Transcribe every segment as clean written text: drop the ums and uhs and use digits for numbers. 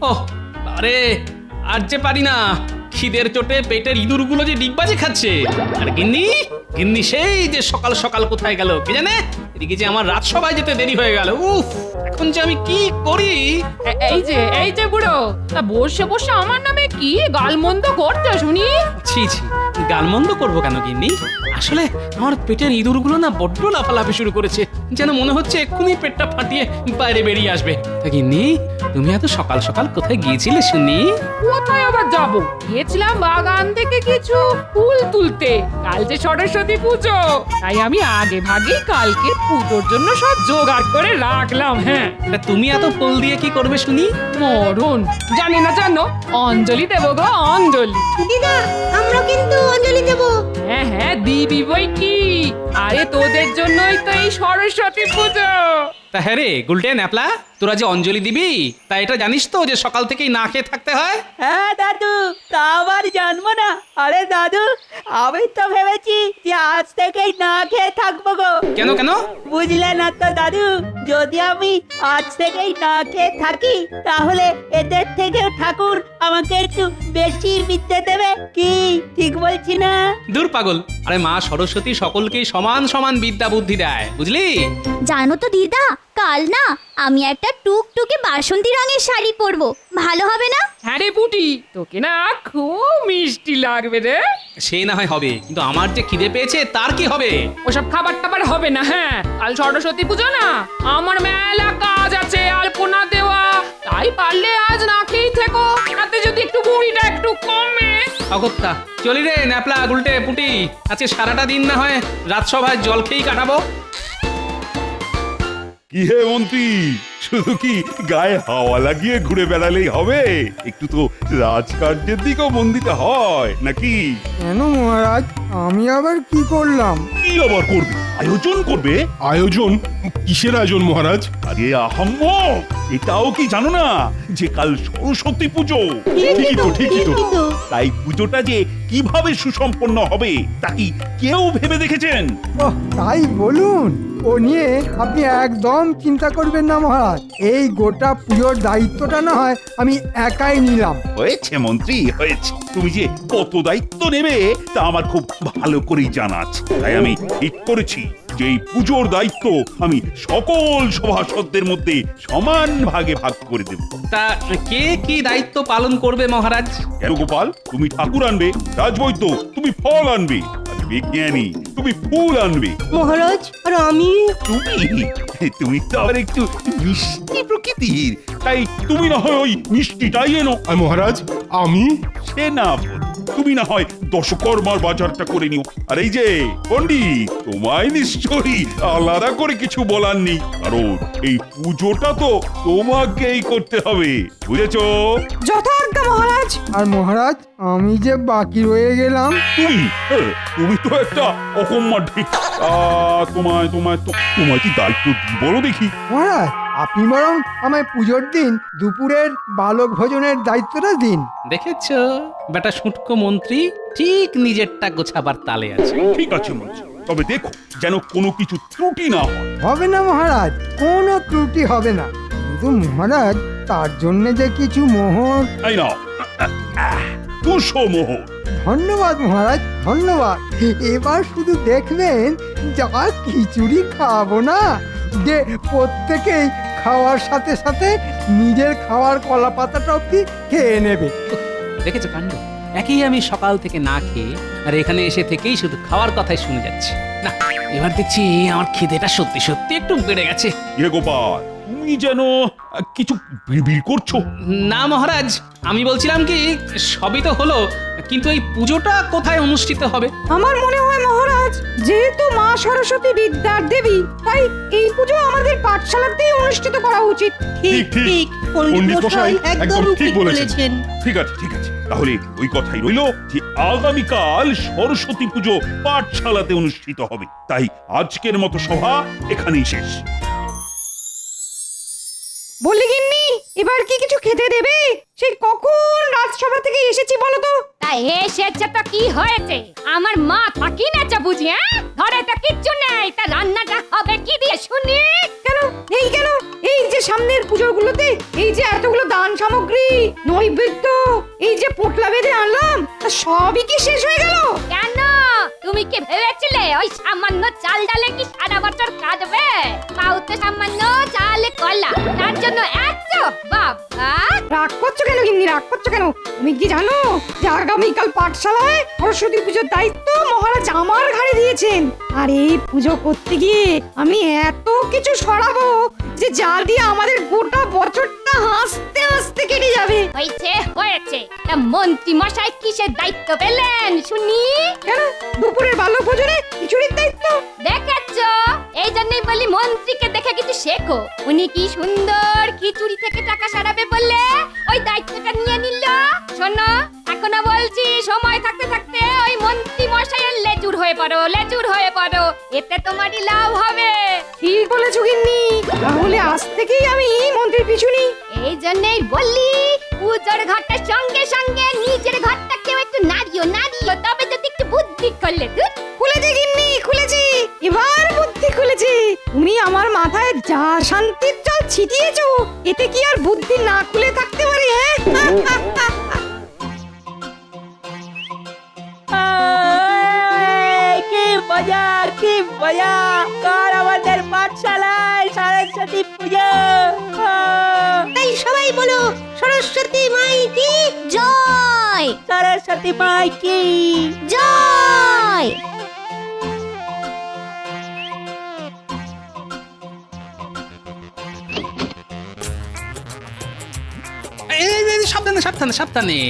ওহ আরে আর যে পারি না, খিদের চোটে পেটের ইঁদুরগুলো যে ডিগবাজি খাচ্ছে। আর গিন্নি গিন্নি সেই যে সকাল সকাল কোথায় গেল কে জানে। এদিকে যে আমার রাজসভায় যেতে দেরি হয়ে গেল। উফ, এখন যে আমি কি করি। এই যে বুড়ো, তা বসে বসে আমার নামে কি গালমন্দ করছো শুনি? ছি ছি, গালমন্দ করবো কেন গিন্নি? আসলে আমার পেটের ইঁদুরগুলো না বড্ড লাফালাফি শুরু করেছে, যেন মনে হচ্ছে এক্ষুনি পেটটা ফাটিয়ে বাইরে বেরিয়ে আসবে। তা গিন্নি, তুমি এত সকাল সকাল কোথায় গিয়েছিলে শুনি? কোথায় আবার যাবো, গিয়েছিলাম বাগান থেকে কিছু ফুল তুলতে। কাল যে সরস্বতী পুজো, তাই আমি আগে ভাগেই কালকে পুজোর জন্য সব জোগাড় করে রাখলাম। হ্যাঁ, তা তুমি এত ফুল দিয়ে কি করবে শুনি? মরণ জানি না, জানো অঞ্জলি দেবো গো, অঞ্জলি। দিদা, আমরা কিন্তু অঞ্জলি দেব। হ্যাঁ হ্যাঁ দিবি বই কি, আরে তোদের জন্যই তো এই সরস্বতী পুজো। তা হ্যাঁ রে গুলটে ন্যাপলা, তোরা যে অঞ্জলি দিবি তা এটা জানিস তো যে সকাল থেকেই না খেয়ে থাকতে হয়? হ্যাঁ দাদু, তা আবার জানবো না? আরে দাদু, আমি তো ভেবেছি যে আজ থেকেই না খেয়ে থাকবো গো। কেন কেন? বুঝলে না তো দাদু, যদি আমি আজ থেকেই না খেয়ে থাকি তাহলে এদের থেকে ঠাকুর আমাকে একটু বেশি বিদ্যে দেবে। কি ঠিক বলছি না? দূর পাগল, আরে মা সরস্বতী সকলকেই সমান সমান বিদ্যা বুদ্ধি দেয়, বুঝলি? জানো তো দিদা, কাল না আমি একটা টুকটুকে বাসন্তী রঙের শাড়ি পরবো, ভালো হবে না? হ্যাঁ রে পুটি, তোকে না খুব মিষ্টি লাগবে রে। সে না হয় হবে, কিন্তু আমার যে খিদে পেয়েছে তার কি হবে? ওসব খাবার টাবার হবে না। হ্যাঁ, কাল সরস্বতী পুজো না, আমার মেলা কাজ আছে, আলপনা দেওয়া। তাই পারলে আজ না খেয়েই থেকো, তাতে যদি একটু বুড়িটা একটু কমে। অগত্যা চলি রে ন্যাপলা গুলটে পুটি, আজকে সারাটা দিন না হয় রাজসভায় জল খেয়েই কাটাবো। কি হে মন্ত্রী, শুধু কি গায়ে হাওয়া লাগিয়ে ঘুরে বেড়ালেই হবে? একটু তো রাজকার্যের দিকেও মন দিতে হয় নাকি? কেন মহারাজ, আমি আবার কি করলাম? কি আবার করবে? আয়োজন করবে? আয়োজন? কিসের আয়োজন মহারাজ? আরে আহাম্মক, এটাও কি জানো না যে কাল সরস্বতী পুজো? ঠিকই তো। তাই পুজোটা যে কিভাবে সুসম্পন্ন হবে তা কি কেউ ভেবে দেখেছেন? ওহ, তাই বলুন। ও নিয়ে আপনি একদম চিন্তা করবেন না মহারাজ, এই গোটা পুজোর দায়িত্বটা না হয় আমি একাই নিলাম। হয়েছে মন্ত্রী, হয়েছে। তুমি যে কত দায়িত্ব নেবে তা আমার খুব ভালো করেই জানা আছে। তাই আমি ঠিক করেছি যে এই পুজোর দায়িত্ব আমি সকল সভাসদদের মধ্যে সমান ভাগে ভাগ করে দেব। তা কে কি দায়িত্ব পালন করবে মহারাজ? কেন গোপাল, তুমি ঠাকুর আনবে, রাজবৈদ্য তুমি ফল আনবে, আর বিজ্ঞানী তুমি ফুল আনবে। মহারাজ, আর আমি? তুমি তো আবার একটু মিষ্টি প্রকৃতির, তাই তুমি না হয় ওই মিষ্টিটাই এনো। আর মহারাজ আমি? সে না, তুমি না হয় দশকর্মার বাজারটা করে নিও। আর এই যে পণ্ডিত, তোমায় নিশ্চয়ই আলাদা করে কিছু বলার নেই, কারণ এই পুজোটা তো তোমাকেই করতে হবে, বুঝেছো? যথাজ্ঞা মহারাজ। আর মহারাজ, আমি যে বাকি রয়ে গেলাম। তুমি তো একটা অকম্মা ঢেক। তোমায় তোমায় তোমায় কি দায়িত্ব দিই বলো দেখি? মহারাজ, আপনি বরং আমায় পুজোর দিন দুপুরের বালক ভোজনের দায়িত্বটা দিন। দেখেছো বেটা শুটকো মন্ত্রী ঠিক নিজেরটা গোছাবার তালে আছে। ঠিক আছে মন্ত্রী, তবে দেখো যেন কোনো কিছু ত্রুটি না হয়। হবে না মহারাজ, কোনো ত্রুটি হবে না। কিন্তু মহারাজ, তার জন্য যে কিছু মোহর। তাই না, 200 মোহর। ধন্যবাদ মহারাজ, ধন্যবাদ। এবার শুধু দেখবেন যা খিচুড়ি খাওয়াবো না, যে প্রত্যেকেই খাওয়ার সাথে সাথে নিজের খাওয়ার কলা পাতাটা অব্দি খেয়ে নেবে। দেখেছো কাণ্ড, একই আমি সকাল থেকে না খেয়ে আর এখানে এসে থেকেই শুধু খাওয়ার কথাই শুনে যাচ্ছি। না, এবার দেখছি আমার খিদেটা সত্যি সত্যি একটু বেড়ে গেছে। গোপাল, তুমি যেন কিছু বিড়বিড় করছো। না মহারাজ, আমি বলছিলাম কি সবই তো হলো, কিন্তু এই পুজোটা কোথায় অনুষ্ঠিত হবে? আমার মনে হয় মহারাজ, যেহেতু মা সরস্বতী বিদ্যার দেবী, তাই এই পুজো আমাদের পাঠশালাতেই অনুষ্ঠিত করা উচিত। ঠিক। পণ্ডিত মশাই একদম ঠিক বলেছেন। ঠিক আছে, ঠিক আছে, তাহলে ওই কথাই রইলো যে আগামীকাল সরস্বতী পুজো পাঠশালাতে অনুষ্ঠিত হবে। তাই আজকের মতো সভা এখানেই শেষ। বললি গিন্নি, এবার কি কিছু খেতে দেবে? সেই কখন রাজসভা থেকে এসেছি বলো তো। তা এসেছে তো কি হয়েছে? আমার মা থাকি না যা বুঝি, হ্যাঁ? ঘরে তো কিচ্ছু নেই, তা রান্নাটা হবে কি দিয়ে শুনি? কেন এই যে সামনের পুজোগুলোতে এই যে এতগুলো দান সামগ্রী নৈবেদ্য এই যে পোটলা বেঁধে আনলাম তা সবই কি শেষ হয়ে গেল? কেন? তুমি কি ভেবেছিলে ওই সামান্য চাল ডালে কি সারা বছর কাটবে? পাউতে সামান্য চাল কলা, তার জন্য এত বাবা! রাগ করছো কেন গিন্নি, রাগ করছো কেন? তুমি কি জানো যে আগামীকাল পাঠশালায় সরস্বতী পুজোর দায়িত্ব মহারাজ আমার ঘাড়ে দিয়েছেন? আর এই পুজো করতে গিয়ে আমি এত কিছু সরাবো যে যা দিয়ে আমাদের গোটা বছরটা হাসতে হাসতে কেটে যাবে। হয়েছে তা মন্ত্রী মশাই কিসের দায়িত্ব পেলেন শুনি? কেন দুপুরের বালক ভোজনে খিচুড়ির দায়িত্ব? দেখেছ, এই জন্যই বলি মন্ত্রীকে দেখে কিছু শেখো। উনি কি সুন্দর খিচুড়ি থেকে টাকা সারাবে বলে ওই দায়িত্বটা নিয়ে নিল। শোনো, এখনো বলছি, সময় থাকতে থাকতে ওই মন্ত্রী মশাইয়ের লেজুর হয়ে পড়ো, এতে তোমারই লাভ হবে। ঠিক বলেছো গিন্নি, তাহলে আজ থেকেই আমি মন্ত্রীর পিছু নিই। এই জন্যই বললি পুজোর ঘরটার সঙ্গে সঙ্গে নিজের ঘরটাকেও একটু নাড়িও, তবে যদি একটু বুদ্ধি করলে। খুলেছি গিন্নি, খুলেছি, এবার বুদ্ধি খুলেছি। তুমি আমার মাথায় যা শান্তির জল ছিটিয়েছো, এতে কি আর বুদ্ধি না খুলে থাকতে পারে? কি মজা! কাল আমাদের পাঠশালায় সরস্বতী পুজো। তাই সবাই বলো, সরস্বতী মাই কি জয়, সরস্বতী মাই কি জয়। সাবধানে।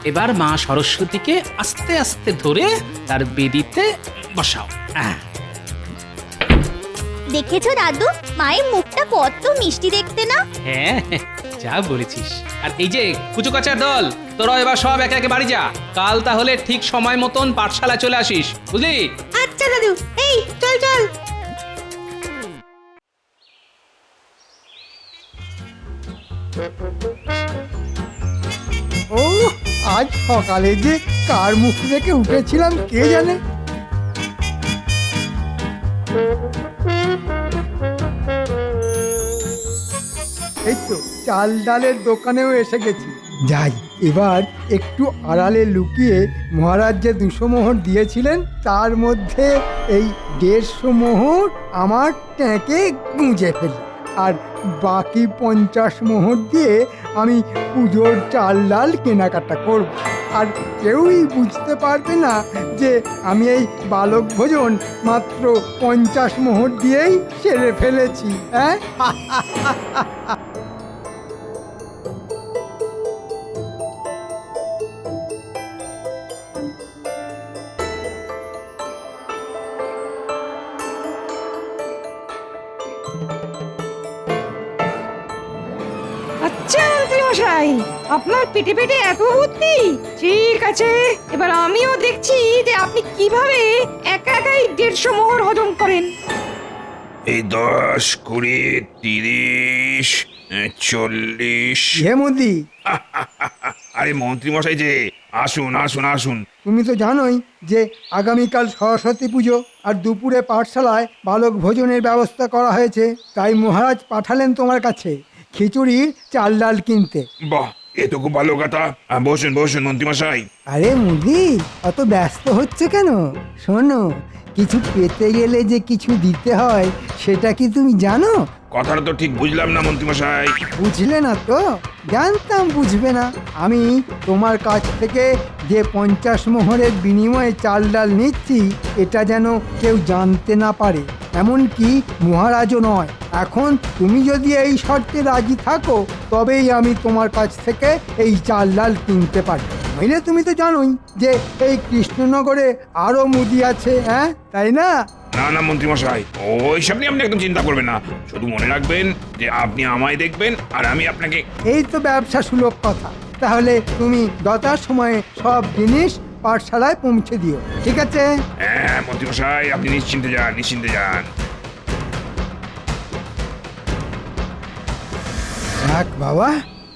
এবার মা সরস্বতীকে আস্তে আস্তে ধরে তার বেদিতে বসাও। দেখেছো দাদু, মায়ের মুখটা কত মিষ্টি দেখতে না? হ্যাঁ, যা বলেছিস। আর এই যে কুচুকাচার দল, তোরা এবার সব একে একে বাড়ি যা। কাল তাহলে ঠিক সময় মতন পাঠশালায় চলে আসিস, বুঝলি? আচ্ছা দাদু, এই চল। ও আজ সকালে যে কার মুখ থেকে উঠেছিলাম কে জানে। এই তো চাল ডালের দোকানেও এসে গেছি। যাই, এবার একটু আড়ালে লুকিয়ে মহারাজ যে 200 মোহর দিয়েছিলেন তার মধ্যে এই 150 মোহর আমার ট্যাঁকে গুঁজে ফেলি, আর বাকি 50 মোহর দিয়ে আমি পুজোর চাল ডাল কেনাকাটা করব। আর কেউই বুঝতে পারবে না যে আমি এই বালক ভোজন মাত্র 50 মোহর দিয়েই সেরে ফেলেছি। হ্যাঁ, আচ্ছা মন্ত্রী মশাই, আপনার পেটে পেটে এত বুদ্ধি। ঠিক আছে, এবার আমিও দেখছি যে আপনি কিভাবে একা একাই 150 মোহর হজম করেন। এই 10, 20, 30, 40। হে মোদি, আরে মন্ত্রী মশাই যে, আসুন। তুমি তো জানোই যে আগামীকাল সরস্বতী পুজো, আর দুপুরে পাঠশালায় বালক ভোজনের ব্যবস্থা করা হয়েছে। তাই মহারাজ পাঠালেন তোমার কাছে খিচুড়ির চাল ডাল কিনতে। বাহ, এ তো খুব ভালো কথা। বসুন মন্ত্রী মশাই। আরে মুদি, অত ব্যস্ত হচ্ছে কেন? শোনো, কিছু পেতে গেলে যে কিছু দিতে হয় সেটা কি তুমি জানো? কথাটা তো ঠিক বুঝলাম না মন্ত্রী মশাই। বুঝলে না তো? জানতাম বুঝবে না। আমি তোমার কাছ থেকে যে 50 মোহরের বিনিময়ে চাল ডাল নিচ্ছি, এটা যেন কেউ জানতে না পারে, এমনকি মহারাজও নয়। এখন তুমি যদি এই শর্তে রাজি থাকো তবেই আমি তোমার কাছ থেকে এই চাল ডাল কিনতে পারি। নইলে তুমি তো জানোই যে এই কৃষ্ণনগরে আরো মুদি আছে, হ্যাঁ তাই না? না মন্ত্রী মশাই, ওইসব নিয়ে আপনি একদম চিন্তা করবেন না। শুধু মনে রাখবেন যে আপনি আমায় দেখবেন আর আমি আপনাকে। এই তো ব্যবসা সুলভ কথা। তাহলে তুমি যথার সময়ে সব জিনিস পাঠশালায় পৌঁছে দিও, ঠিক আছে? হ্যাঁ মন্ত্রী মশাই, আপনি নিশ্চিন্তে যান। যাক বাবা,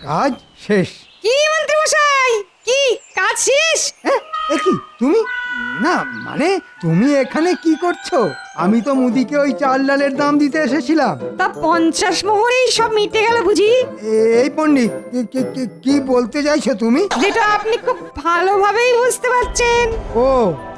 কাজ শেষ। কি মন্ত্রী মশাই, কি কাজ শেষ? এ কি তুমি? না মানে তুমি এখানে কি করছো? আমি তো মুদিকে ওই চাল ডালের দাম দিতে এসেছিলাম। তা 50 মোহরেই সব মিটে গেল বুঝি? এই পণ্ডিত, কি বলতে চাইছো তুমি? যেটা আপনি খুব ভালোভাবেই বুঝতে পারছেন। ও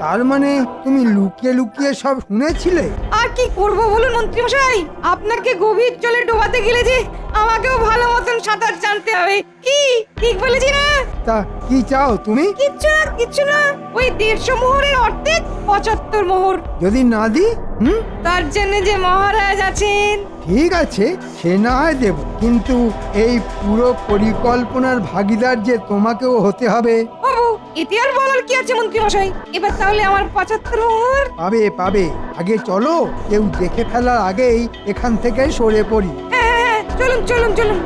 তার মানে তুমি লুকিয়ে লুকিয়ে সব শুনেছিলে? আর কি করব বলুন মন্ত্রী মশাই, আপনাকে গভীর জলে ডোবাতে গেলে যে আমাকেও ভালো মতন সাঁতার জানতে হবে। কি ঠিক বলেছি না? তা কি চাও তুমি? কিচ্ছু না, ওই 150 মোহরের অর্ধেক 75 মোহর। যদি না দি? তার জন্য যে মহারাজ আছেন। ঠিক আছে, সে না হয় দেব, কিন্তু এই পুরো পরিকল্পনার ভাগীদার যে তোমাকেও হতে হবে। বাবু, এতে আর বলার কি আছে মন্ত্রী মশাই? এবার তাহলে আমার 75 মোহর। পাবে পাবে, আগে চলো, কেউ দেখে ফেলার আগেই এখান থেকে সরে পড়ি। হ্যাঁ, চলুন চলুন চলুন।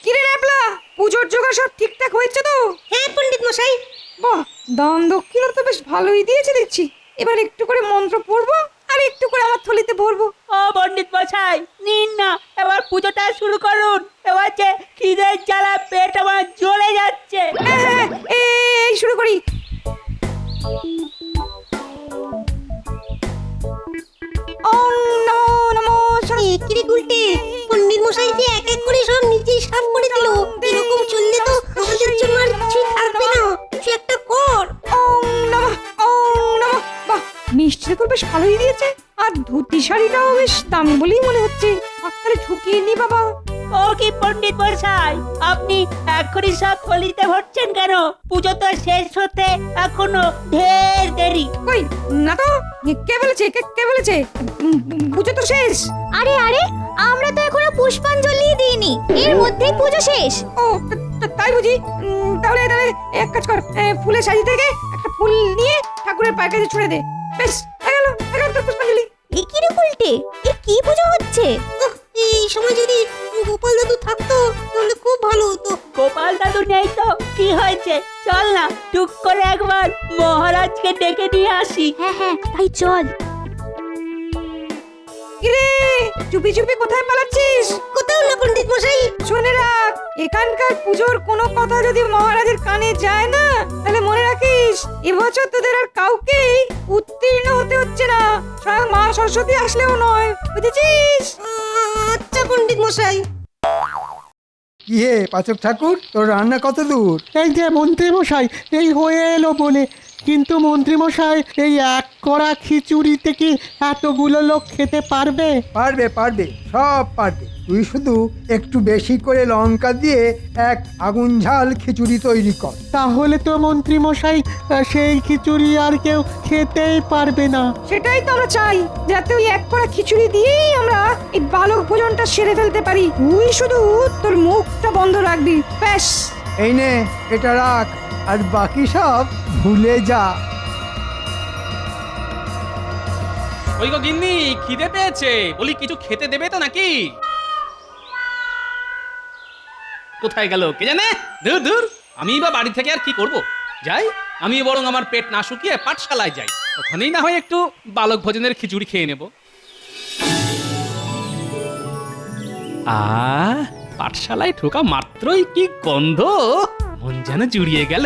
কিরে ন্যাপলা, পুজোর জোগাড় সব ঠিকঠাক হয়েছে তো? হ্যাঁ পণ্ডিত মশাই। বাহ, দান দক্ষিণা তো বেশ ভালোই দিয়েছে দেখছি। এবার একটু করে মন্ত্র পড়বো আর একটু করে আমার থলিতে ভরবো। ও পণ্ডিত মশাই, নিন না, এবার পুজোটা শুরু করুন। এবার যে খিদের জ্বালা পেট আমার জ্বলে যাচ্ছে। হ্যাঁ, এই শুরু করি। ওম নমো নমো কিরে গুলটে, পণ্ডিত মশাই যে এক এক করে সব নিজেই সাফ করে দিল। এরকম চললে তো আমাদের জন্য আর কিছুই থাকবে না। কিছু একটা কর। ওম নমঃ ওম নমঃ। বাহ, মিষ্টিটা তো বেশ ভালোই দিয়েছে, আর ধুতি শাড়িটাও বেশ দামি বলেই মনে হচ্ছে। হাততালি ঢুকিয়ে নি বাবা। ও কি পণ্ডিত মশাই, আপনি এখনই সব থলিতে ভরছেন কেন? পুজো তো শেষ হতে এখনো ঢের দেরি। কই না তো, কে বলেছে? কে বলেছে পুজো তো শেষ? আরে আরে, আমরা তো এখনো পুষ্পাঞ্জলি দিইনি, এর মধ্যেই পুজো শেষ। ও তাই বুঝি? তাহলে এক কাজ কর, ফুলের সাজি থেকে একটা ফুল নিয়ে ঠাকুরের পায়ের কাছে ছুঁড়ে দে। বেশ, এগালো তোর পুষ্পাঞ্জলি। এ কি রে গুলটে, এ কি পুজো হচ্ছে? এই সময় যদি গোপাল দাদু থাকতো তাহলে খুব ভালো হতো। গোপাল দাদু নেই তো কি হয়েছে? চল না, টুক করে একবার মহারাজকে ডেকে নিয়ে আসি। হ্যাঁ, তাই চল। কিরে, চুপি চুপি কোথায় পালাচ্ছিস? কোথাও না পণ্ডিত মশাই। শুনে রাখ, এখানকার পুজোর কোনো কথা যদি মহারাজের কানে যায় না, তাহলে মনে রাখিস এবছর তোদের আর কাউকে উত্তীর্ণ হতে হচ্ছে না, স্বয়ং মা সরস্বতী আসলেও নয়, বুঝেছিস? আচ্ছা পণ্ডিত মশাই। কি হে পাচক ঠাকুর, তোর রান্না কত দূর? এই যে মন্ত্রী মশাই, এই হয়ে এলো বলে। কিন্তু মন্ত্রী মশাই, এই এক কড়া খিচুড়িতে কি এতগুলো লোক খেতে পারবে? পারবে পারবে, সব পারবে। তুই শুধু একটু বেশি করে লঙ্কা দিয়ে এক আগুন ঝাল খিচুড়ি তৈরি কর। তাহলে তো মন্ত্রী মশাই, সেই খিচুড়ি আর কেউ খেতেই পারবে না। সেটাই তো আমরা চাই, যাতে ওই এক কড়া খিচুড়ি দিয়েই আমরা এই বালক ভোজনটা সেরে ফেলতে পারি। তুই শুধু তোর মুখটা বন্ধ রাখবি, ব্যাস। এই নে, এটা রাখ, আর বাকি সব ভুলে যা। ওই গো গিন্নি, খিদে পেয়েছে, বলি কিছু খেতে দেবে তো নাকি? কোথায় গেল কে জানে? দূর দূর, আমি বা বাড়ি থেকে আর কি করব? যাই, আমি বরং আমার পেট না শুকিয়ে পাঠশালায় যাই, ওখানেই না হয় একটু বালক ভোজনের খিচুড়ি খেয়ে নেব। পাঠশালায় ঢোকা মাত্রই কি গন্ধ, মন যেন জুড়িয়ে গেল।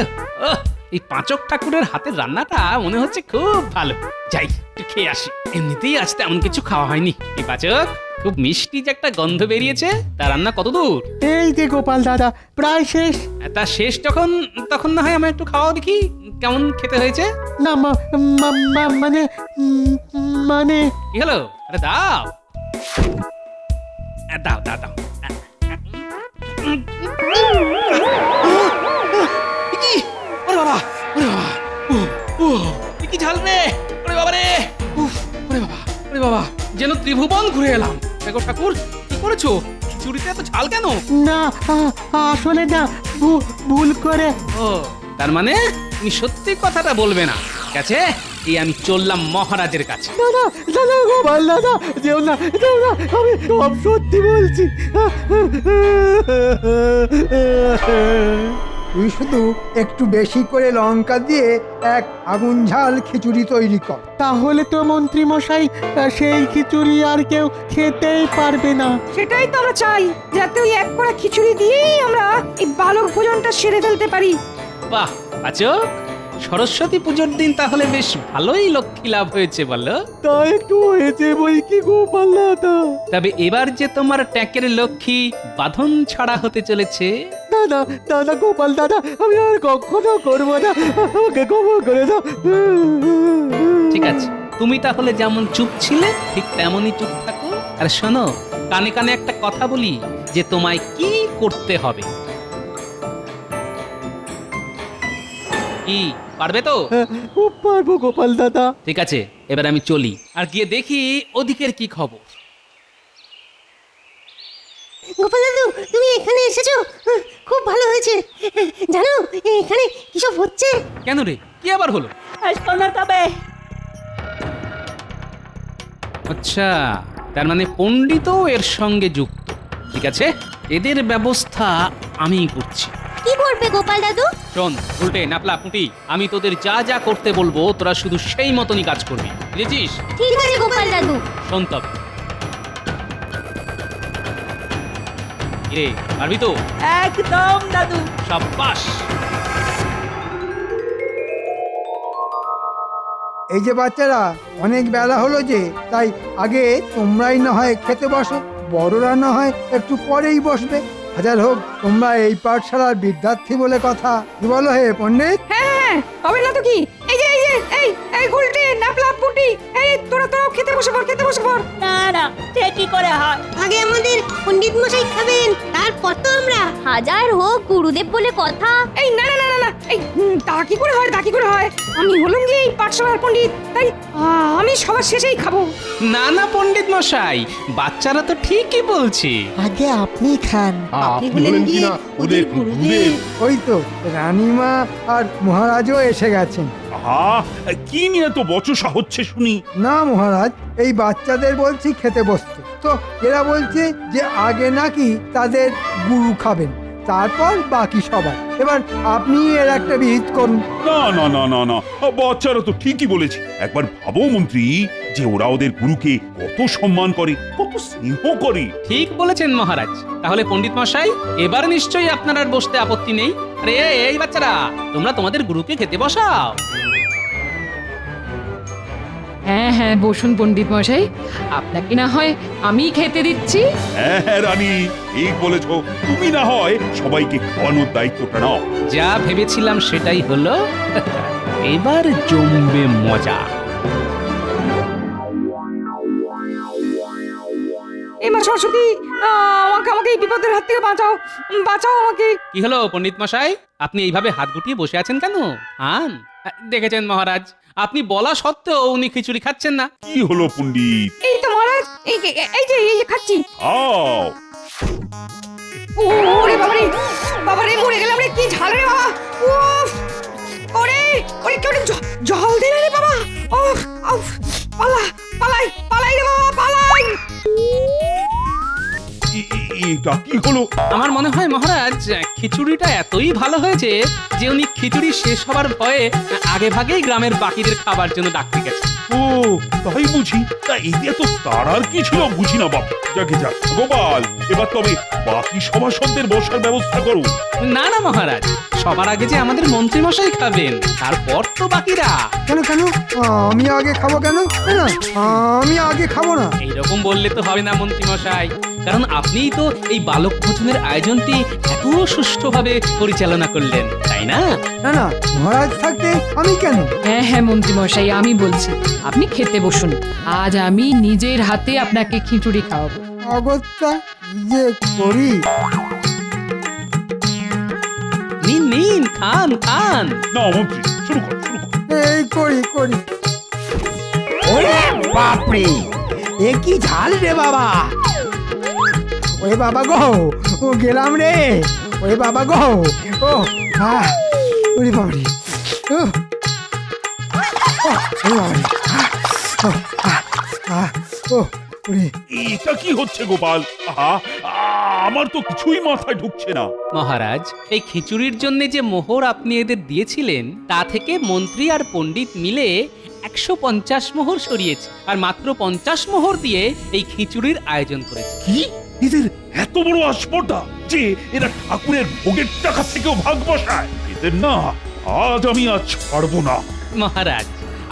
এই পাঁচক ঠাকুরের হাতের রান্নাটা মনে হচ্ছে খুব ভালো। যাই, একটু খেয়ে আসি। এমনিতেই আজ তেমন কিছু খাওয়া হয়নি। এই পাচক, খুব মিষ্টি যে একটা গন্ধ বেরিয়েছে, তার রান্না কত দূর? এই যে গোপাল দাদা, প্রায় শেষ। তা শেষ যখন, তখন না হয় আমি একটু খাওয়া দেখি কেমন খেতে হয়েছে। না মানে মানে কি হলো? আরে দাও দাও দাও দাও। ওরে বাবা, ওরে বাবা, কি ঝাল রে! ওরে বাবা রে! ওরে বাবা, ওরে বাবা, যেন ত্রিভুবন ঘুরে এলাম। দেখো ঠাকুর, কি করেছো? খিচুড়িতে এত ঝাল কেন? না, আসলে না, ভুল করে। ও, তার মানে তুমি সত্যি কথাটা বলবে না। ঠিক আছে, এই আমি চললাম মহারাজের কাছে। দাদা দাদা গোপাল দাদা, যেও না যেও না, আমি সব সত্যি বলছি। তুই শুধু একটু বেশি করে লঙ্কা দিয়ে এক আগুন ঝাল খিচুড়ি তৈরি কর। তাহলে তো মন্ত্রী মশাই সেই খিচুড়ি আর কেউ খেতেই পারবে না। সেটাই তো আমরা চাই, যাতে ওই এক কড়া খিচুড়ি দিয়েই আমরা এই বালক ভোজনটা সেরে ফেলতে পারি। বাহ পাচক, সরস্বতী পুজোর দিন তাহলে বেশ ভালোই লক্ষ্মী লাভ হয়েছে বলো। তা একটু হয়েছে বই কি গোপাল দাদা। তবে এবার যে তোমার ট্যাঁকের লক্ষ্মী বাঁধন ছাড়া হতে চলেছে। দাদা দাদা গোপাল দাদা, আমি আর কখনো করবো না, আমাকে ক্ষমা করে দাও। ঠিক আছে, তুমি তাহলে যেমন চুপ ছিলে ঠিক তেমনই চুপ থাকো। আর শোনো, কানে কানে একটা কথা বলি যে তোমায় কি করতে হবে। কি পারবে তো? খুব পারবো গোপাল দাদা। ঠিক আছে, এবার আমি চলি আর গিয়ে দেখি ওদিকের কি খবর। গোপাল দাদু, তুমি এখানে এসেছো, খুব ভালো হয়েছে। জানো এখানে কিসব হচ্ছে? কেন রে, কি আবার হলো? শোনো তবে, আচ্ছা, তার মানে পণ্ডিতও এর সঙ্গে যুক্ত। ঠিক আছে, এদের ব্যবস্থা আমিই করছি। কি করবে গোপাল দাদু? শোন উল্টে নাপলা পুঁটি, আমি তোদের যা যা করতে বলবো তোরা শুধু সেই মতনই কাজ করবি, বুঝেছিস? ঠিক আছে গোপাল দাদু। শোন তবে এ পারবি তো? একদম দাদু। সাব্বাস। এই যে বাচ্চারা, অনেক বেলা হলো যে, তাই আগে তোমরাই না হয় খেতে বসো, বড়রা না হয় একটু পরেই বসবে। হাজার হোক তোমরা এই পাঠশালার বিদ্যার্থী বলে কথা। কি বলো হে পণ্ডিত? হ্যাঁ, হবে না তো কি? এই যে এই যে এই এই গুলটে নাপলা পুটি, এই তোরা খেতে বসে পড়, খেতে বসে পড়। না না, সে কি করে হয়? আগে আমাদের পণ্ডিত মশাই খাবেন, তারপর তো আমরা। হাজার হোক গুরুদেব বলে কথা। এই না না না না না, এই তা কি করে হয়, তা কি করে হয়? আমি হলাম কি এই পাঠশালার পণ্ডিত, তাই আমি সবার শেষেই খাবো। না না পণ্ডিত মশাই, বাচ্চারা তো ঠিকই বলছে। আগে আপনি খান। আপনি হলেন কিনা ওদের গুরুদেব। ওই তো রানীমা আর মহারাজও এসে গেছেন। আহা, কি নিয়ে তো বচসা হচ্ছে শুনি? না মহারাজ, এই বাচ্চাদের বলছি খেতে বসতে, তো এরা বলছে যে আগে নাকি তাদের গুরু খাবেন, তারপর বাকি সবাই। এবার আপনি এর একটা বিহিত করুন। না না না না না, বাচ্চারা তো ঠিকই বলেছে। একবার ভাবো মন্ত্রী, যে ওরা ওদের গুরুকে কত সম্মান করে, কত স্নেহ করে। ঠিক বলেছেন মহারাজ। তাহলে পণ্ডিত মশাই, এবার নিশ্চয়ই আপনার আর বসতে আপত্তি নেই। আরে এই বাচ্চারা, তোমরা তোমাদের গুরুকে খেতে বসাও। হ্যাঁ হ্যাঁ, বসুন পণ্ডিত মশাই, আপনাকে না হয় আমি খেতে দিচ্ছি। হ্যাঁ হ্যাঁ রানী, ঠিক বলেছো। তুমি না হয় সবাইকে খাওয়ানোর দায়িত্বটা নাও। যা ভেবেছিলাম সেটাই হলো। এবার জমবে মজা। এমা সরস্বতী, আমাকে আমাকে এই বিপদের হাত থেকে বাঁচাও, বাঁচাও আমাকে। কি হলো পণ্ডিত মশাই, আপনি এইভাবে হাত গুটিয়ে বসে আছেন কেন? আন, দেখেছেন মহারাজ, আপনি বলা সত্ত্বেও উনি খিচুড়ি খাচ্ছেন না। কি হলো পণ্ডিত? এই তো মহারাজ, এই যে খাচ্ছি। খাও। ওরে বাবারে, বাবারে মরে গেলাম রে, কি ঝাল রে বাবা। উফ, ওরে ওরে কেউ জল দে রে বাবা। উফ উফ, পালাই রে বাবা, পালাই। এটা কি হলো? আমার মনে হয় মহারাজ, খিচুড়িটা এতই ভালো হয়েছে যে উনি খিচুড়ি শেষ হবার ভয়ে আগে ভাগেই গ্রামের বাকিদের খাবার জন্য ডাকতে গেছে। ও তাই বুঝি? তা এতে তো তারার কি ছিল বুঝি না বাপ। যাকে যাক, গোপাল, এবার তবে বাকি সভাসদদের বসার ব্যবস্থা করো। না না মহারাজ, সবার আগে যে আমাদের মন্ত্রী মশাই খাবেন, তারপর তো বাকিরা। কেন কেন আমি আগে খাবো? কেন না, আমি আগে খাবো না। এইরকম বললে তো হবে না মন্ত্রী মশাই, কারণ আপনিই তো এই বালক ভোজনের আয়োজনটি এত সুষ্ঠুভাবে পরিচালনা করলেন, তাই না? না না, মহারাজ থাকতে আমি কেন? হ্যাঁ হ্যাঁ মন্ত্রী মশাই, আমি বলছি আপনি খেতে বসুন। আজ আমি নিজের হাতে আপনাকে খিচুড়ি খাওয়াবো। অগত্যা যে করি। নিন নিন, খান খান। না মন্ত্রী, শুরু কর শুরু কর। এই করি। ওরে বাপরে, এ কি ঝাল রে বাবা। ওরে বাবা গো, ও গেলাম রে। ওরে বাবা গো, ও ওরে বাবারে। ও এটা কি হচ্ছে গোপাল? আহা, আমার তো কিছুই মাথায় ঢুকছে না। মহারাজ, এই খিচুড়ির জন্য যে মোহর আপনি এদের দিয়েছিলেন তা থেকে মন্ত্রী আর পণ্ডিত মিলে 150 মোহর সরিয়েছে আর মাত্র 50 মোহর দিয়ে এই খিচুড়ির আয়োজন করেছে। কি এদের এত বড় আসপটা যে এরা ঠাকুরের ভোগের টাকা থেকেও ভাগ বসায়? এদের না আজ আমি ছাড়বো না। মহারাজ,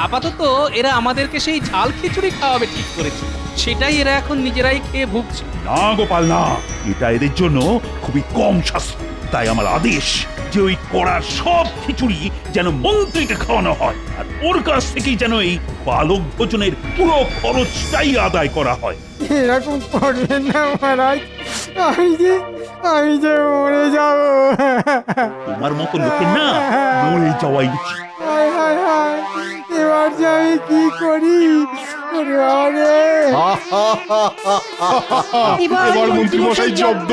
আপাতত এরা আমাদেরকে সেই ঝাল খিচুড়ি খাওয়াবে ঠিক করেছে, সেটাই এরা এখন নিজেরাই খেয়ে ভুগছে। না গোপাল না, এটা এদের জন্য খুবই কম শাস্তি। তাই আমার আদেশ যে ওই করার সব খিচুড়ি যেন মন্ত্রীকে খাওয়ানো হয় আর ওর কাছ থেকেই যেন এই বালক ভোজনের পুরো খরচটাই আদায় করা হয়। এরকম করবেন না মহারাজ, আমি যে মরে যাব। তোমার মতো লোকের না মরে যাওয়াই উচিত। হায় হায় হায়, এবার যে আমি কি করি? ওরে বাবা রে। এবার মন্ত্রী মশাই জব্দ।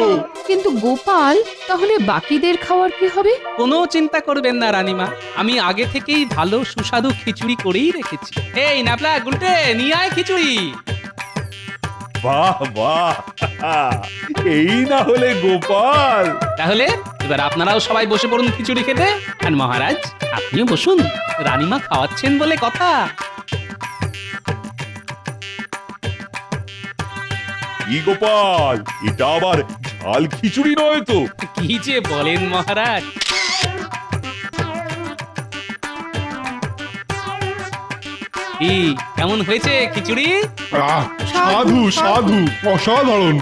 কিন্তু গোপাল, তাহলে বাকিদের খাওয়ার কি হবে? কোনো চিন্তা করবেন না রানীমা, আমি আগে থেকেই ভালো সুস্বাদু খিচুড়ি করেই রেখেছি। এই নাপলা গুলটে, নিয়ে আয় খিচুড়ি। বাহ বাহ, এই না হলে গোপাল। তাহলে এবার আপনারাও সবাই বসে পড়ুন খিচুড়ি খেতে। আর মহারাজ, আপনিও বসুন, রানীমা খাওয়াচ্ছেন বলে কথা। কি গোপাল, এটা আবার ঝাল খিচুড়ি নয় তো? কি যে বলেন মহারাজ। কি কেমন হয়েছে খিচুড়ি? সাধু সাধু, অসাধারণ।